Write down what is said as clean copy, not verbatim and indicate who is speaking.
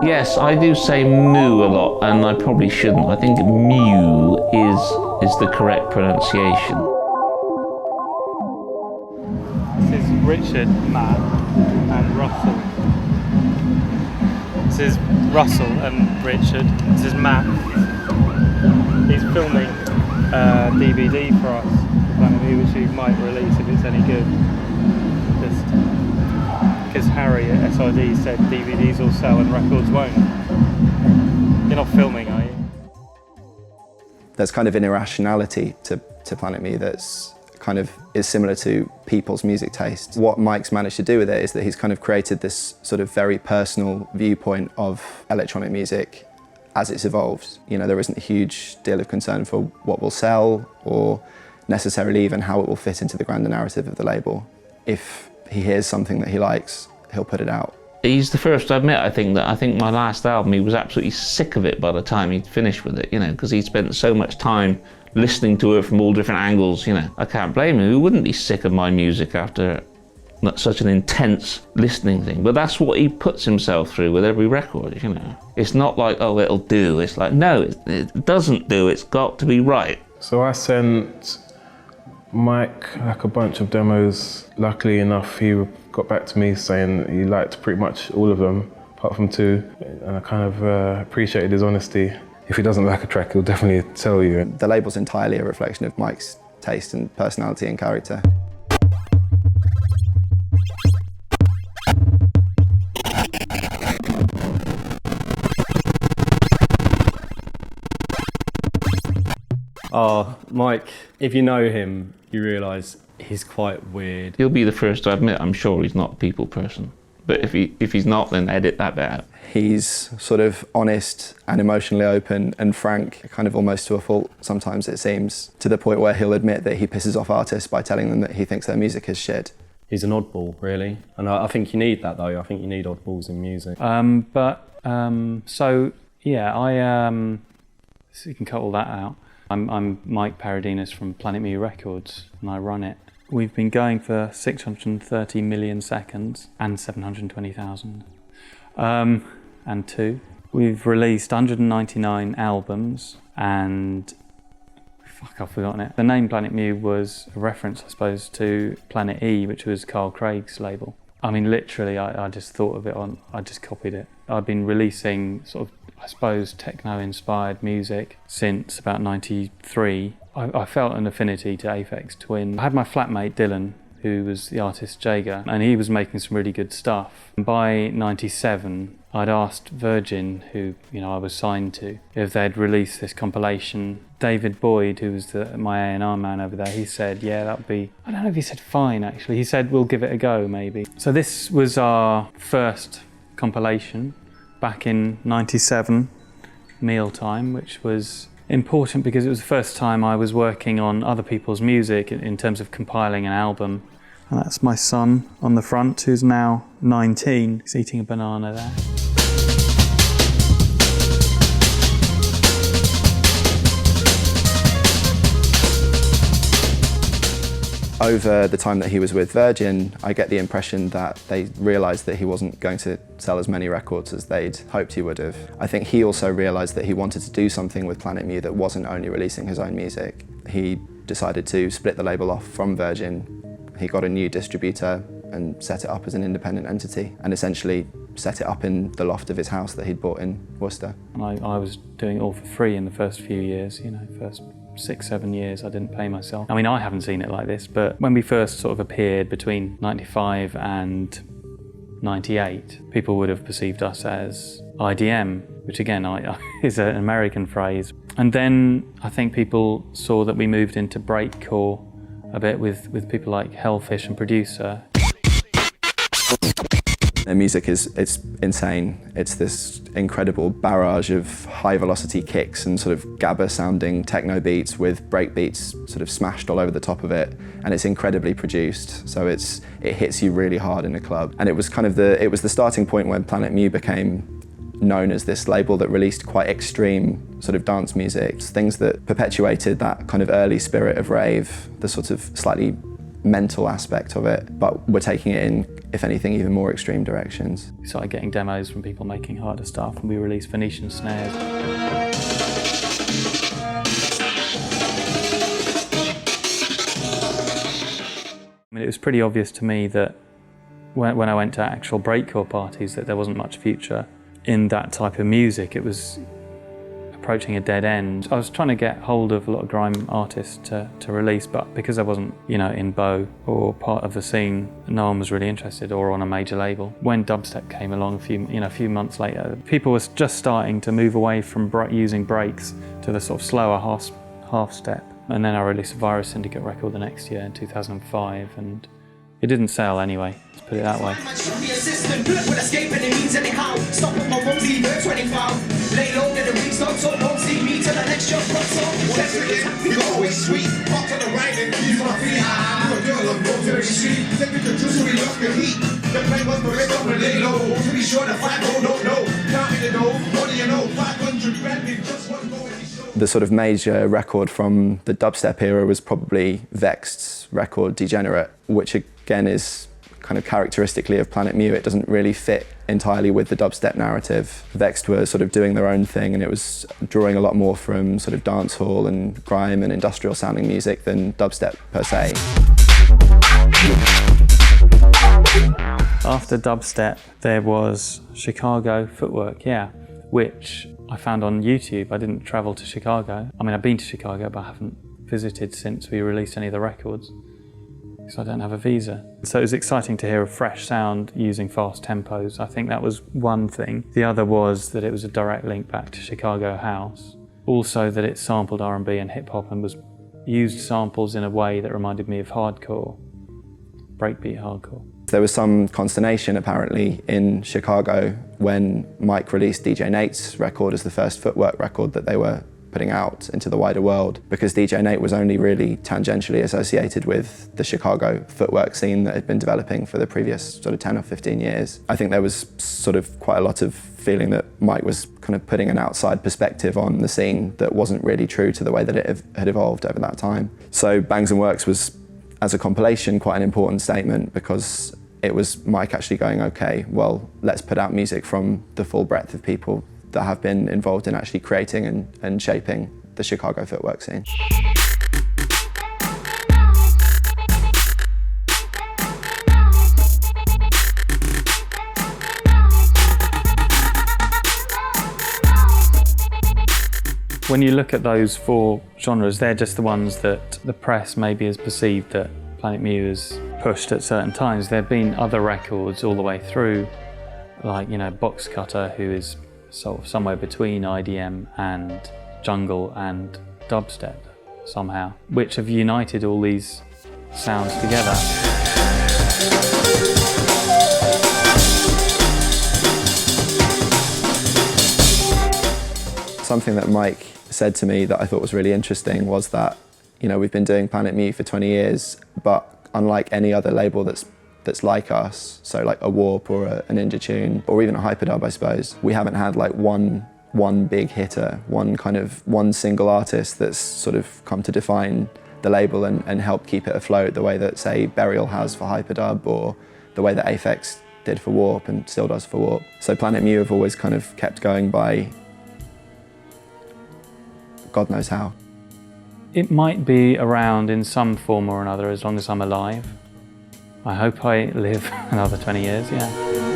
Speaker 1: Yes, I do say moo a lot, and I probably shouldn't. I think mew is the correct pronunciation.
Speaker 2: This is Richard, Matt, and Russell. This is Russell and Richard. This is Matt. He's filming a DVD for us, which he might release if it's any good. Because Harry at SRD said DVDs will sell and records won't. You're not filming, are you?
Speaker 3: There's kind of an irrationality to Planet Mu that's kind of is similar to people's music taste. What Mike's managed to do with it is that he's kind of created this sort of very personal viewpoint of electronic music as it's evolved. You know, there isn't a huge deal of concern for what will sell or necessarily even how it will fit into the grander narrative of the label. If he hears something that he likes, he'll put it out.
Speaker 1: He's the first to admit, I think my last album, he was absolutely sick of it by the time he'd finished with it, you know, because he'd spent so much time listening to it from all different angles, you know. I can't blame him. Who wouldn't be sick of my music after such an intense listening thing? But that's what he puts himself through with every record, you know. It's not like, oh, it'll do. It's like, no, it doesn't do. It's got to be right.
Speaker 4: So I sent Mike like a bunch of demos. Luckily enough, he got back to me saying he liked pretty much all of them, apart from 2. And I kind of appreciated his honesty. If he doesn't like a track, he'll definitely tell you.
Speaker 3: The label's entirely a reflection of Mike's taste and personality and character.
Speaker 5: Oh, Mike, if you know him, you realise he's quite weird.
Speaker 1: He'll be the first to admit, I'm sure he's not a people person. But if he's not, then edit that bit out.
Speaker 3: He's sort of honest and emotionally open and frank, kind of almost to a fault sometimes it seems, to the point where he'll admit that he pisses off artists by telling them that he thinks their music is shit.
Speaker 5: He's an oddball, really. And I think you need that, though. I think you need oddballs in music.
Speaker 2: So you can cut all that out. I'm Mike Paradinas from Planet Mu Records, and I run it. We've been going for 630 million seconds and 720,000. And 2. We've released 199 albums and I've forgotten it. The name Planet Mu was a reference, I suppose, to Planet E, which was Carl Craig's label. I mean, literally, I just thought of it I just copied it. I've been releasing sort of, I suppose, techno-inspired music since about 93. I felt an affinity to Aphex Twin. I had my flatmate Dylan, who was the artist Jager, and he was making some really good stuff. And by 97, I'd asked Virgin, who I was signed to, if they'd release this compilation. David Boyd, who was my A&R man over there, he said, yeah, that'd be, I don't know if he said fine actually, he said we'll give it a go maybe. So this was our first compilation back in 97, Mealtime, which was important because it was the first time I was working on other people's music in terms of compiling an album. And that's my son on the front, who's now 19. He's eating a banana there.
Speaker 3: Over the time that he was with Virgin, I get the impression that they realised that he wasn't going to sell as many records as they'd hoped he would have. I think he also realised that he wanted to do something with Planet Mu that wasn't only releasing his own music. He decided to split the label off from Virgin. He got a new distributor and set it up as an independent entity and essentially set it up in the loft of his house that he'd bought in Worcester.
Speaker 2: And I was doing it all for free in the first few years, first 6-7 years I didn't pay myself. I mean, I haven't seen it like this, but when we first sort of appeared between 95 and 98, people would have perceived us as IDM, which again is an American phrase. And then I think people saw that we moved into breakcore a bit with people like Hellfish and Producer.
Speaker 3: Their music it's insane. It's this incredible barrage of high velocity kicks and sort of gabba sounding techno beats with break beats sort of smashed all over the top of it, and it's incredibly produced, so it hits you really hard in a club. And it was kind of the starting point when Planet Mu became known as this label that released quite extreme sort of dance music, things that perpetuated that kind of early spirit of rave, the sort of slightly mental aspect of it, but we're taking it in, if anything, even more extreme directions.
Speaker 2: We started getting demos from people making harder stuff, and we released Venetian Snares. I mean, it was pretty obvious to me that when I went to actual breakcore parties that there wasn't much future in that type of music. It was approaching a dead end. I was trying to get hold of a lot of grime artists to release, but because I wasn't, in Bow or part of the scene, no one was really interested, or on a major label. When dubstep came along a few months later, people were just starting to move away from using breaks to the sort of slower half step. And then I released a Virus Syndicate record the next year in 2005, and it didn't sell anyway, let's put it that way.
Speaker 3: The sort of major record from the dubstep era was probably Vexed's record Degenerate, which again is kind of characteristically of Planet Mu. It doesn't really fit entirely with the dubstep narrative. Vexed were sort of doing their own thing, and it was drawing a lot more from sort of dancehall and grime and industrial sounding music than dubstep per se.
Speaker 2: After dubstep, there was Chicago footwork, which I found on YouTube. I didn't travel to Chicago. I mean, I've been to Chicago, but I haven't visited since we released any of the records, because I don't have a visa. So it was exciting to hear a fresh sound using fast tempos. I think that was one thing. The other was that it was a direct link back to Chicago house. Also that it sampled R&B and hip hop and was used samples in a way that reminded me of hardcore, breakbeat hardcore.
Speaker 3: There was some consternation apparently in Chicago when Mike released DJ Nate's record as the first footwork record that they were putting out into the wider world, because DJ Nate was only really tangentially associated with the Chicago footwork scene that had been developing for the previous sort of 10 or 15 years. I think there was sort of quite a lot of feeling that Mike was kind of putting an outside perspective on the scene that wasn't really true to the way that it had evolved over that time. So Bangs and Works was, as a compilation, quite an important statement, because it was Mike actually going, okay, well, let's put out music from the full breadth of people that have been involved in actually creating and shaping the Chicago footwork scene.
Speaker 2: When you look at those four genres, they're just the ones that the press maybe has perceived that Planet Mu has pushed at certain times. There have been other records all the way through, like, Box Cutter, who is sort of somewhere between IDM and jungle and dubstep somehow, which have united all these sounds together.
Speaker 3: Something that Mike said to me that I thought was really interesting was that, we've been doing Planet Mu for 20 years, but unlike any other label that's like us, so like a Warp or a Ninja Tune or even a Hyperdub, I suppose, we haven't had like one big hitter, one single artist that's sort of come to define the label and help keep it afloat the way that, say, Burial has for Hyperdub, or the way that Aphex did for Warp and still does for Warp. So Planet Mu have always kind of kept going by God knows how.
Speaker 2: It might be around in some form or another as long as I'm alive. I hope I live another 20 years, yeah.